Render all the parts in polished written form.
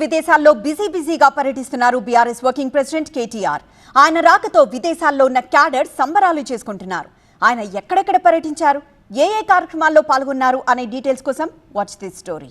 విదేశాల్లో బిజీగా పర్యటిస్తున్నారు బీఆర్ఎస్ వర్కింగ్ ప్రెసిడెంట్ కేటీఆర్. ఆయన రాకతో విదేశాల్లో ఉన్న క్యాడర్ సంబరాలు చేసుకుంటున్నారు. ఆయన ఎక్కడెక్కడ పర్యటించారు, ఏ కార్యక్రమాల్లో పాల్గొన్నారు అనే డీటెయిల్స్ కోసం వాచ్ దిస్ స్టోరీ.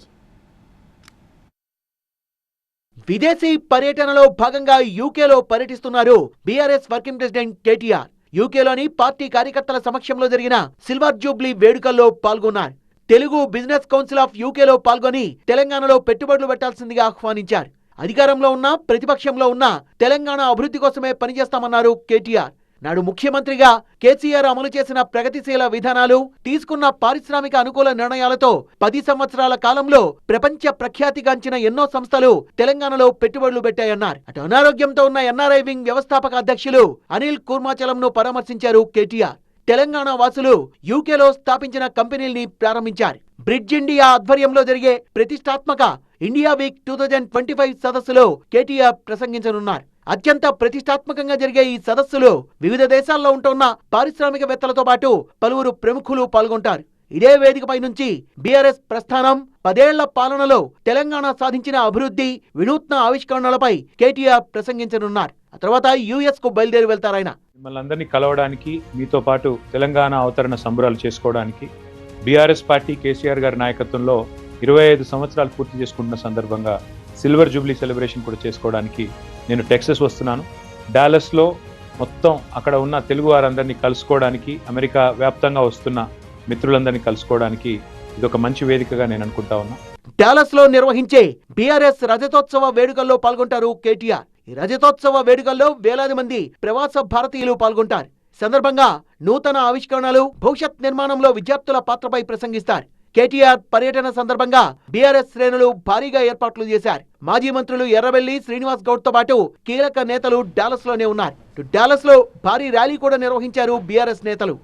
విదేశీ పర్యటనలో భాగంగా యూకేలో పర్యటిస్తున్నారు బీఆర్ఎస్ వర్కింగ్ ప్రెసిడెంట్ కేటీఆర్. యూకేలోని పార్టీ కార్యకర్తల సమక్షంలో జరిగిన సిల్వర్ జూబ్లీ వేడుకల్లో పాల్గొన్నారు. తెలుగు బిజినెస్ కౌన్సిల్ ఆఫ్ యూకేలో పాల్గొని తెలంగాణలో పెట్టుబడులు పెట్టాల్సిందిగా ఆహ్వానించారు. అధికారంలో ఉన్న ప్రతిపక్షంలో ఉన్న తెలంగాణ అభివృద్ధి కోసమే పనిచేస్తామన్నారు కేటీఆర్. నాడు ముఖ్యమంత్రిగా కేసీఆర్ అమలు చేసిన ప్రగతిశీల విధానాలు, తీసుకున్న పారిశ్రామిక అనుకూల నిర్ణయాలతో 10 సంవత్సరాల కాలంలో ప్రపంచ ప్రఖ్యాతిగాంచిన ఎన్నో సంస్థలు తెలంగాణలో పెట్టుబడులు పెట్టాయన్నారు. అటు అనారోగ్యంతో ఉన్న ఎన్ఆర్ఐ వింగ్ వ్యవస్థాపక అధ్యక్షులు అనిల్ కూర్మాచలంను పరామర్శించారు కేటీఆర్. తెలంగాణ వాసులు యూకేలో స్థాపించిన కంపెనీల్ని ప్రారంభించారు. బ్రిడ్జ్ ఇండియా ఆధ్వర్యంలో జరిగే ప్రతిష్టాత్మక ఇండియా వీక్ 2025 సదస్సులో కేటీఆర్ ప్రసంగించనున్నారు. అత్యంత ప్రతిష్టాత్మకంగా జరిగే ఈ సదస్సులో వివిధ దేశాల్లో ఉంటున్న పారిశ్రామికవేత్తలతో పాటు పలువురు ప్రముఖులు పాల్గొంటారు. ఇదే వేదికపై నుంచి బీఆర్ఎస్ ప్రస్థానం, 10 ఏళ్ల పాలనలో తెలంగాణ సాధించిన అభివృద్ధి, వినూత్న ఆవిష్కరణలపై కేటీఆర్ ప్రసంగించనున్నారు. ఆ తర్వాత యుఎస్ కు బయలుదేరి వెళ్తారాయన. మిమ్మల్ని అందరినీ కలవడానికి, మీతో పాటు తెలంగాణ అవతరణ సంబరాలు చేసుకోవడానికి, బీఆర్ఎస్ పార్టీ కేసీఆర్ గారి నాయకత్వంలో 25 సంవత్సరాలు పూర్తి చేసుకుంటున్న సందర్భంగా సిల్వర్ జూబ్లీ సెలబ్రేషన్ కూడా చేసుకోవడానికి నేను టెక్సస్ వస్తున్నాను. డాలస్లో మొత్తం అక్కడ ఉన్న తెలుగు వారందరినీ కలుసుకోవడానికి, అమెరికా వ్యాప్తంగా వస్తున్న మిత్రులందరినీ కలుసుకోవడానికి ఇది ఒక మంచి వేదికగా నేను అనుకుంటా ఉన్నా. డాలస్ లో నిర్వహించే బీఆర్ఎస్ రజతోత్సవ వేడుకల్లో పాల్గొంటారు కేటీఆర్. ఈ రజతోత్సవ వేడుకల్లో వేలాది మంది ప్రవాస భారతీయులు పాల్గొంటారు. సందర్భంగా నూతన ఆవిష్కరణలు, భవిష్యత్ నిర్మాణంలో విద్యార్థుల పాత్రపై ప్రసంగిస్తారు. కేటీఆర్ పర్యటన సందర్భంగా బీఆర్ఎస్ శ్రేణులు భారీగా ఏర్పాట్లు చేశారు. మాజీ మంత్రులు ఎర్రబెల్లి, శ్రీనివాస్ గౌడ్ తో పాటు కీలక నేతలు డాలస్ లోనే ఉన్నారు. డాలస్ లో భారీ ర్యాలీ కూడా నిర్వహించారు బీఆర్ఎస్ నేతలు.